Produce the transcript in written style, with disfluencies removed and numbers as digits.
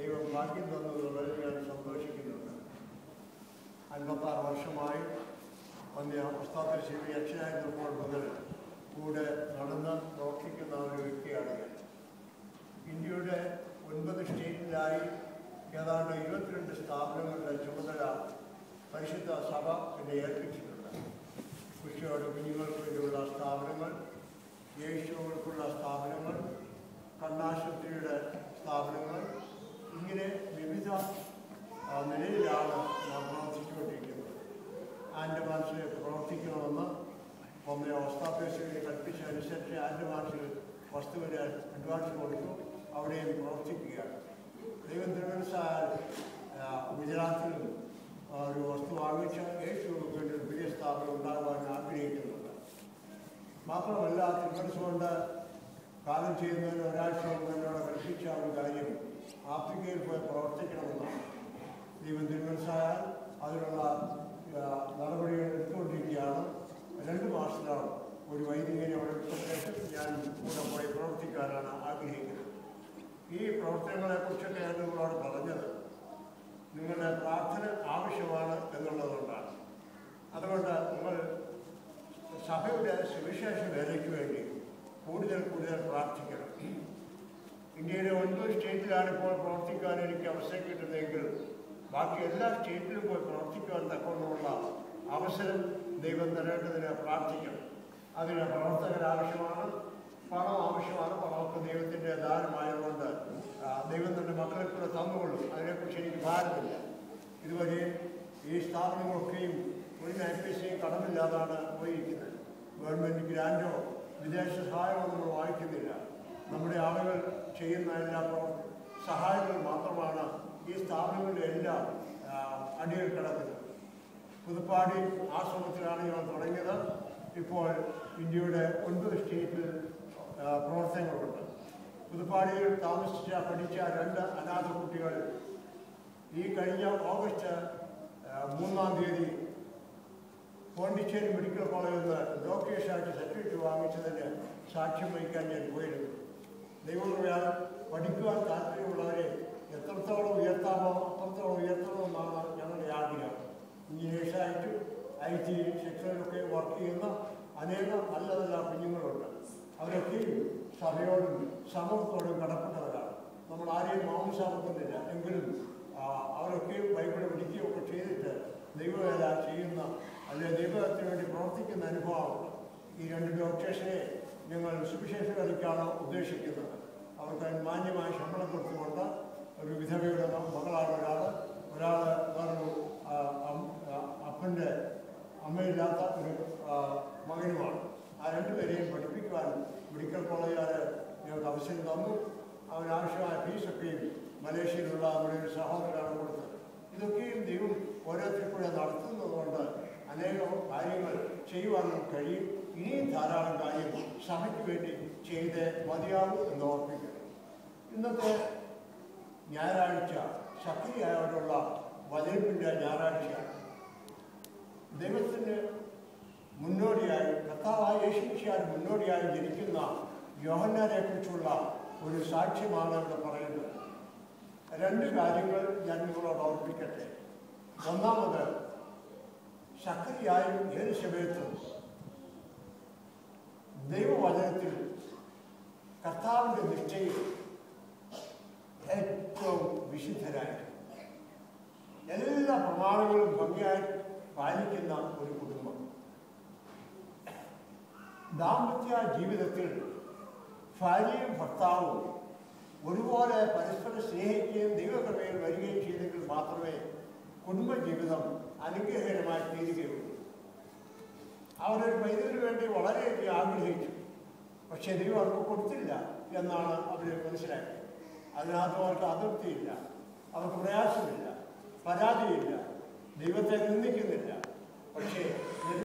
ദൈവം ഭാഗ്യം തന്നതുള്ളത് ഞാൻ സന്തോഷിക്കുന്നുണ്ട്. 56 വർഷമായി വന്യ ഉസ്താദ് ശിവി അച്ഛനായിരുന്നപ്പോൾ മുതൽ കൂടെ നടന്ന് പ്രവർത്തിക്കുന്ന ഒരു വ്യക്തിയാണ് ഞാൻ. ഇന്ത്യയുടെ 9 സ്റ്റേറ്റിലായി ഏതാണ്ട് 22 സ്ഥാപനങ്ങളുടെ ചുമതല പരിശുദ്ധ സഭ എന്നെ ഏൽപ്പിച്ചിട്ടുണ്ട്. കുഷ്ഠരോഗ കുഞ്ഞുങ്ങൾക്ക് വേണ്ടിയുള്ള സ്ഥാപനങ്ങൾ, യേശുക്കൾക്കുള്ള സ്ഥാപനങ്ങൾ, കണ്ണാശുപത്രിയുടെ സ്ഥാപനങ്ങൾ, ഇങ്ങനെ വിവിധ നിലയിലാണ് ഞാൻ പ്രവർത്തിച്ചുകൊണ്ടിരിക്കുന്നത്. ആൻഡമാൻസിൽ പ്രവർത്തിക്കണമെന്ന് ഉസ്താദ് കൽപ്പിച്ചനുസരിച്ച് ആൻഡമാൻസിൽ വസ്തുവിന് അഡ്വാൻസ് കൊടുത്തു. അവിടെയും പ്രവർത്തിക്കുകയാണ്. ദൈവം തിരുവനന്തപുരം ഗുജറാത്തിലും ഒരു വസ്തു വാങ്ങിച്ച് യേശുവിന് വേണ്ടി ഒരു പുതിയ സ്ഥാപനം ഉണ്ടാകുവാൻ ആഗ്രഹിക്കുന്നുണ്ട്. മാത്രമല്ല തിരുവനന്തപുരം കൊണ്ട് കാലം ചെയ്യുന്നതിന് ഒരാഴ്ച മുമ്പ് എന്നോട് കൽപ്പിച്ച ഒരു കാര്യം ആഫ്രിക്കയിൽ പോയി പ്രവർത്തിക്കണമെന്നാണ്. ദൈവം തിരുവനന്തപുരം അതിനുള്ള നടപടികൾ എടുത്തുകൊണ്ടിരിക്കുകയാണ്. 2 മാസത്തിലാണ് ഒരു വൈദികനെ അവിടെ ശേഷം ഞാൻ കൂടെ പോയി പ്രവർത്തിക്കാനാണ് ആഗ്രഹിക്കുന്നത്. ഈ പ്രവർത്തനങ്ങളെക്കുറിച്ചൊക്കെ ഞാൻ നിങ്ങളോട് പറഞ്ഞത് നിങ്ങളുടെ പ്രാർത്ഥന ആവശ്യമാണ് എന്നുള്ളതുകൊണ്ടാണ്. അതുകൊണ്ട് നിങ്ങൾ സഭയുടെ സുവിശേഷ വേലയ്ക്ക് വേണ്ടി കൂടുതൽ പ്രാർത്ഥിക്കണം. ഇന്ത്യയിലെ 9 സ്റ്റേറ്റിലാണ് ഇപ്പോൾ പ്രവർത്തിക്കാൻ എനിക്ക് അവസരം കിട്ടുന്നതെങ്കിൽ ബാക്കി എല്ലാ സ്റ്റേറ്റിലും പോയി പ്രവർത്തിക്കാൻ തക്കമുള്ള അവസരം ദൈവം തരേണ്ടതിന് പ്രാർത്ഥിക്കണം. അതിന് പ്രവർത്തകർ ആവശ്യമാണ്, പണം ആവശ്യമാണ്. പണമൊക്കെ ദൈവത്തിൻ്റെ ദാനമായതുകൊണ്ട് ദൈവം തൻ്റെ മക്കളെ കൂടെ തന്നുകൊള്ളും. അതിനെക്കുറിച്ച് എനിക്ക് ഭാരമില്ല. ഇതുവരെ ഈ സ്ഥാപനങ്ങളൊക്കെയും ഒരു പൈസയും കടമില്ലാതാണ് പോയിരിക്കുന്നത്. ഗവൺമെൻറ് ഗ്രാൻഡോ വിദേശ സഹായമോ നമ്മൾ വാങ്ങിക്കുന്നില്ല. നമ്മുടെ ആളുകൾ ചെയ്യുന്ന എല്ലാ സഹായങ്ങൾ മാത്രമാണ് ഈ സ്ഥാപനങ്ങളിലെല്ലാം അടിയിൽ കിടക്കുന്നത്. പുതുപ്പാടി ആശ്രമത്തിലാണ് ഞങ്ങൾ തുടങ്ങിയത്. ഇപ്പോൾ ഇന്ത്യയുടെ 9 സ്റ്റേറ്റിൽ പ്രവർത്തനങ്ങളുണ്ട്. പുതുപ്പാടിയിൽ പഠിച്ച 2 അനാഥ കുട്ടികൾ ഈ കഴിഞ്ഞ ഓഗസ്റ്റ് 3-ാം തീയതി പോണ്ടിച്ചേരി മെഡിക്കൽ കോളേജിൽ നിന്ന് ഡോക്ടേഴ്സായിട്ട് സർട്ടിഫിക്കറ്റ് വാങ്ങിച്ചതിന് സാക്ഷ്യം വഹിക്കാൻ ഞാൻ പോയിരുന്നു. ദൈവകൃപയാൽ പഠിക്കുവാൻ താല്പര്യമുള്ളവരെ എത്രത്തോളം ഉയർത്താമോ അത്രത്തോളം ഉയർത്തണമെന്നാണ് ഞങ്ങളുടെ ആഗ്രഹം. എഞ്ചിനീയേഴ്സായിട്ടും IT സെക്ടറിലൊക്കെ വർക്ക് ചെയ്യുന്ന അനേകം നല്ല നല്ല കുഞ്ഞുങ്ങളുണ്ട്. അവരൊക്കെയും സഭയോടും സമൂഹത്തോടും കടപ്പെട്ടവരാണ്. നമ്മൾ ആരെയും മാംസാകുന്നില്ല. എങ്കിലും അവരൊക്കെയും ബൈബിള് പഠിക്കുകയൊക്കെ ചെയ്തിട്ട് ദൈവവേല ചെയ്യുന്ന അല്ലെങ്കിൽ ദൈവത്തിന് വേണ്ടി പ്രവർത്തിക്കുന്ന അനുഭവമുണ്ട്. ഈ 2 ഡോക്ടേഴ്സിനെ ഞങ്ങൾ സുവിശേഷ വേലയ്ക്കാണ് ഉദ്ദേശിക്കുന്നത്. അവർക്ക് മാന്യമായ ശമ്പളം കൊടുത്തുകൊണ്ട് ഒരു വിധവയുടെ മകളാണ് ഒരാൾ വേറൊരു അപ്പൻ്റെ അമ്മയില്ലാത്ത ഒരു മകനുമാണ്. ആ 2 പേരെയും പഠിപ്പിക്കുവാൻ മെഡിക്കൽ കോളേജുകാർ ഞങ്ങൾക്ക് അവസരം തന്നു. അവനാവശ്യമായ ഫീസൊക്കെയും മലേഷ്യയിലുള്ള നമ്മുടെ ഒരു സഹോദരനാണ് കൊടുത്തത്. ഇതൊക്കെയും ദൈവം ഓരോരുത്തരും കൂടെ നടത്തുന്നതുകൊണ്ട് അനേകം കാര്യങ്ങൾ ചെയ്യുവാൻ നമുക്ക് കഴിയും. ഇനിയും ധാരാളം കാര്യം സഭയ്ക്ക് വേണ്ടി ചെയ്ത് മതിയാകും എന്ന് ഓർമ്മിക്കണം. ഇന്നത്തെ ഞായറാഴ്ച ശക്തിയായോടുള്ള വചനത്തിൻ്റെ ഞായറാഴ്ചയാണ്. ദൈവത്തിന് മുന്നോടിയായി കർത്താവായ യേശുമിശിഹായ്ക്ക് മുന്നോടിയായി ജനിക്കുന്ന യോഹന്നാനെ കുറിച്ചുള്ള ഒരു സാക്ഷ്യമാണ് ഇവിടെ പറയുന്നത്. 2 കാര്യങ്ങൾ ഞാൻ നിങ്ങളോട് ഓർമ്മിക്കട്ടെ. ഒന്നാമത്, ശക്തിയായും ഏത് സമയത്തും ദൈവവചനത്തിൽ കർത്താവിൻ്റെ നിഷ്ഠയിൽ ഏറ്റവും വിശുദ്ധരായി എല്ലാ പ്രമാണങ്ങളും ഭംഗിയായി പാലിക്കുന്ന ഒരു കുടുംബം. ദാമ്പത്യ ജീവിതത്തിൽ ഭാര്യയും ഭർത്താവും ഒരുപോലെ പരസ്പരം സ്നേഹിക്കുകയും ദൈവകൃപയിൽ വരികയും ചെയ്തെങ്കിൽ മാത്രമേ കുടുംബജീവിതം അനുഗ്രഹകരമായി തീരുകയുള്ളൂ. അവരൊരു പൈതലിന് വേണ്ടി വളരെയധികം ആഗ്രഹിച്ചു. പക്ഷേ ദൈവം അവർക്ക് കൊടുത്തില്ല എന്നാണ് അവർ മനസ്സിലാക്കിയത്. അതിനകത്ത് അവർക്ക് അതൃപ്തിയില്ല, അവർക്ക് പ്രയാസമില്ല, പരാതിയില്ല, ദൈവത്തെ നിന്ദിക്കുന്നില്ല. പക്ഷേ